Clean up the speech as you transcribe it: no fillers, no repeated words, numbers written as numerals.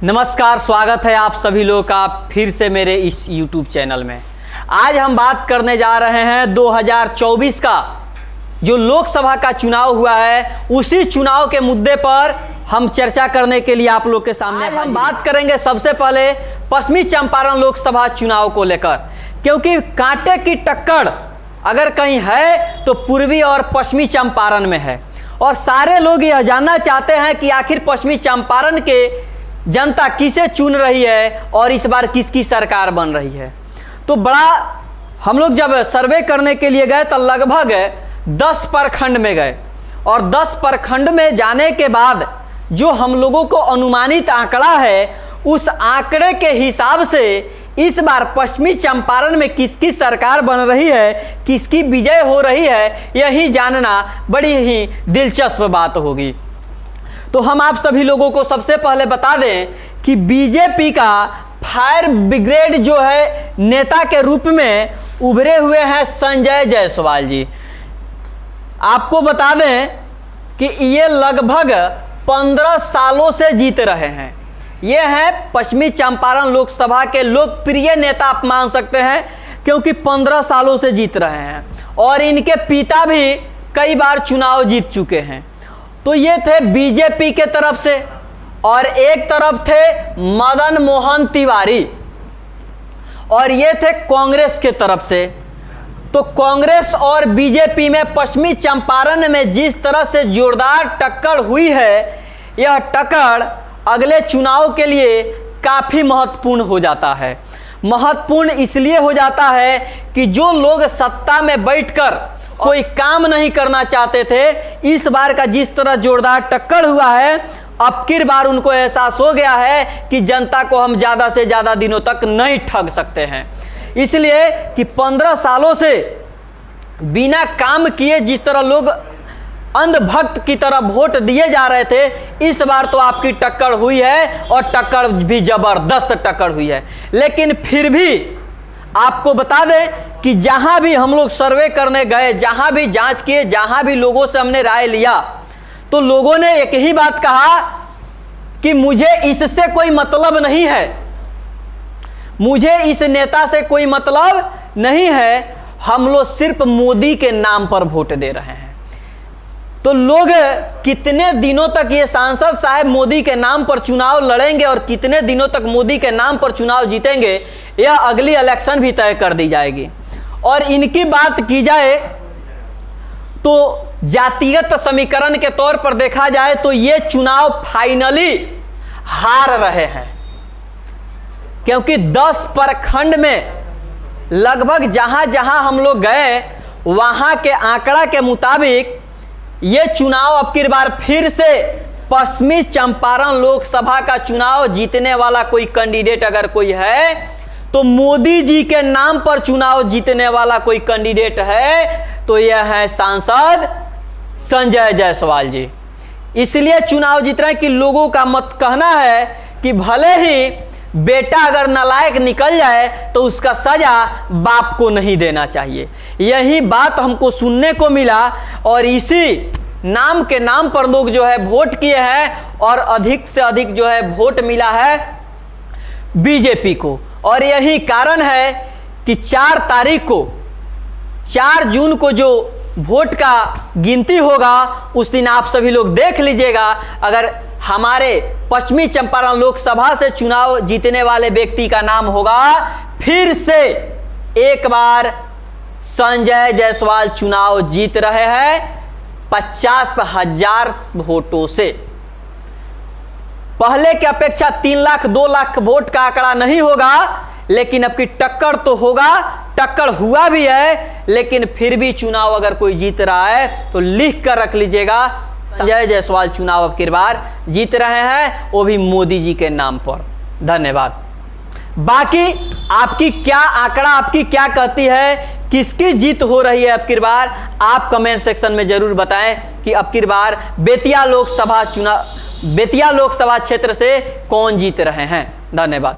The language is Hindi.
नमस्कार, स्वागत है आप सभी लोग का फिर से मेरे इस YouTube चैनल में। आज हम बात करने जा रहे हैं 2024 का जो लोकसभा का चुनाव हुआ है, उसी चुनाव के मुद्दे पर हम चर्चा करने के लिए आप लोग के सामने आज हम बात करेंगे सबसे पहले पश्चिमी चंपारण लोकसभा चुनाव को लेकर, क्योंकि कांटे की टक्कर अगर कहीं है तो पूर्वी और पश्चिमी चंपारण में है। और सारे लोग यह जानना चाहते हैं कि आखिर पश्चिमी चंपारण के जनता किसे चुन रही है और इस बार किसकी सरकार बन रही है। तो बड़ा हम लोग जब सर्वे करने के लिए गए तो लगभग 10 प्रखंड में गए, और 10 प्रखंड में जाने के बाद जो हम लोगों को अनुमानित आंकड़ा है, उस आंकड़े के हिसाब से इस बार पश्चिमी चंपारण में किसकी सरकार बन रही है, किसकी विजय हो रही है, यही जानना बड़ी ही दिलचस्प बात होगी। तो हम आप सभी लोगों को सबसे पहले बता दें कि बीजेपी का फायर ब्रिगेड जो है नेता के रूप में उभरे हुए हैं संजय जायसवाल जी। आपको बता दें कि ये लगभग 15 सालों से जीत रहे हैं। ये हैं पश्चिमी चंपारण लोकसभा के लोकप्रिय नेता, आप मान सकते हैं, क्योंकि 15 सालों से जीत रहे हैं और इनके पिता भी कई बार चुनाव जीत चुके हैं। तो ये थे बीजेपी के तरफ से, और एक तरफ थे मदन मोहन तिवारी, और ये थे कांग्रेस के तरफ से। तो कांग्रेस और बीजेपी में पश्चिमी चंपारण में जिस तरह से जोरदार टक्कर हुई है, यह टक्कर अगले चुनाव के लिए काफ़ी महत्वपूर्ण हो जाता है। महत्वपूर्ण इसलिए हो जाता है कि जो लोग सत्ता में बैठकर कोई काम नहीं करना चाहते थे, इस बार का जिस तरह जोरदार टक्कर हुआ है, अब की बार उनको एहसास हो गया है कि जनता को हम ज़्यादा से ज़्यादा दिनों तक नहीं ठग सकते हैं। इसलिए कि 15 सालों से बिना काम किए जिस तरह लोग अंधभक्त की तरह वोट दिए जा रहे थे, इस बार तो आपकी टक्कर हुई है, और टक्कर भी जबरदस्त टक्कर हुई है। लेकिन फिर भी आपको बता दें कि जहां भी हम लोग सर्वे करने गए, जहां भी जांच किए, जहां भी लोगों से हमने राय लिया, तो लोगों ने एक ही बात कहा कि मुझे इससे कोई मतलब नहीं है, मुझे इस नेता से कोई मतलब नहीं है, हम लोग सिर्फ मोदी के नाम पर वोट दे रहे हैं। तो लोग कितने दिनों तक ये सांसद साहब मोदी के नाम पर चुनाव लड़ेंगे और कितने दिनों तक मोदी के नाम पर चुनाव जीतेंगे, यह अगली इलेक्शन भी तय कर दी जाएगी। और इनकी बात की जाए तो जातीयत समीकरण के तौर पर देखा जाए तो ये चुनाव फाइनली हार रहे हैं, क्योंकि 10 प्रखंड में लगभग जहां जहां हम लोग गए, वहां के आंकड़ा के मुताबिक ये चुनाव अब की बार फिर से पश्चिमी चंपारण लोकसभा का चुनाव जीतने वाला कोई कैंडिडेट अगर कोई है, तो मोदी जी के नाम पर चुनाव जीतने वाला कोई कैंडिडेट है तो यह है सांसद संजय जायसवाल जी। इसलिए चुनाव जीत रहे हैं कि लोगों का मत कहना है कि भले ही बेटा अगर नालायक निकल जाए तो उसका सजा बाप को नहीं देना चाहिए। यही बात हमको सुनने को मिला, और इसी नाम के नाम पर लोग जो है वोट किए हैं, और अधिक से अधिक जो है वोट मिला है बीजेपी को। और यही कारण है कि 4 तारीख को, 4 जून को जो वोट का गिनती होगा, उस दिन आप सभी लोग देख लीजिएगा, अगर हमारे पश्चिमी चंपारण लोकसभा से चुनाव जीतने वाले व्यक्ति का नाम होगा, फिर से एक बार संजय जायसवाल चुनाव जीत रहे हैं 50,000 वोटों से। पहले की अपेक्षा 3 लाख 2 लाख वोट का आंकड़ा नहीं होगा, लेकिन अब की टक्कर तो होगा, टक्कर हुआ भी है। लेकिन फिर भी चुनाव अगर कोई जीत रहा है तो लिख कर रख लीजिएगा, संजय जायसवाल चुनाव अब की बार जीत रहे हैं, वो भी मोदी जी के नाम पर। धन्यवाद। बाकी आपकी क्या आंकड़ा, आपकी क्या कहती है, किसकी जीत हो रही है अब की बार, आप कमेंट सेक्शन में जरूर बताएं कि अब की बार बेतिया लोकसभा क्षेत्र से कौन जीत रहे हैं। धन्यवाद।